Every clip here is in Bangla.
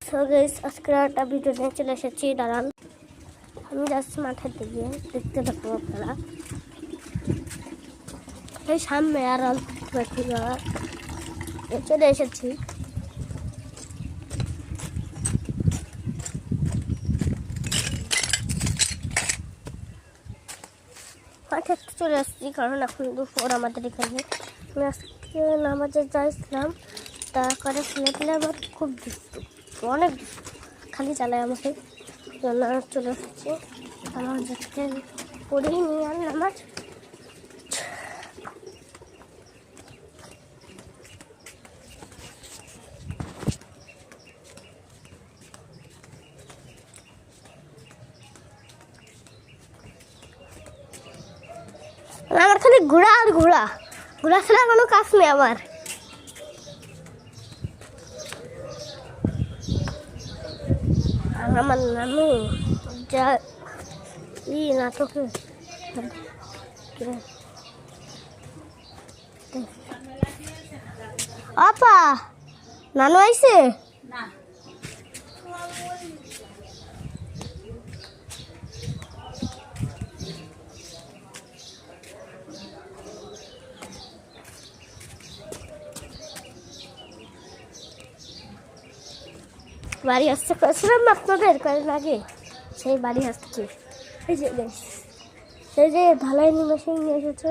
সো গাইস আজকে একটা ভিডিও নিয়ে চলে এসেছি। দাঁড়ান, আমি যাচ্ছি মাঠের দিকে, দেখতে থাকবো আপনারা। এই সামনে আর চলে এসেছি। মাঠে চলে আসছি কারণ এখন দুপুর আমাদের এখানে। আমি আজকে নামাজে যাইছিলাম, তারপরে ছেলেপেলে আমার খুব দুষ্টু, অনেক দুষ্টু, খালি চালায় আমাকে। জন্য চলে এসেছি আমার যাতে পড়েই নিয়ে আর নামাজ। আমার খালি ঘোড়া আর ঘোড়া, ঘোড়া ছাড়া কোনো কাজ নেই আমার। আমার নানু যা নাটকে আপা নানু আইছে না। বাড়ি আসতে করেছিলাম আপনাদের কয়েকদিন আগে, সেই বাড়ি আসছে। এই যে ঢালাই মেশিন নিয়ে এসেছে।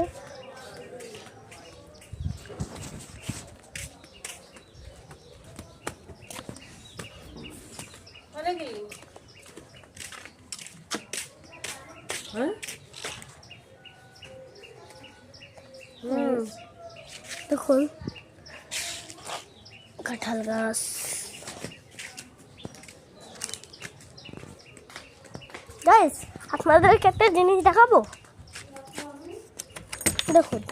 দেখুন কাঁঠাল গাছ, গাইস আপনাদেরকে একটা জিনিস দেখাবো। দেখুন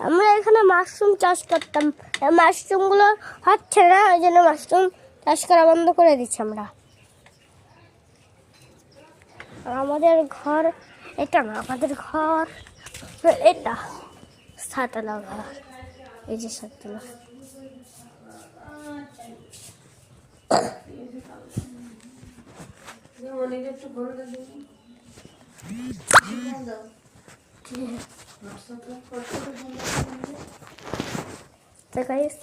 আমরা এখানে মাশরুম চাষ করতাম, মাশরুমগুলো হচ্ছে না, ওই জন্য মাশরুম চাষ করা বন্ধ করে দিচ্ছি আমরা। আমাদের ঘর এটা না, আমাদের ঘর এটা সাততলা ঘর, এই যে সাততলা। তো গাইস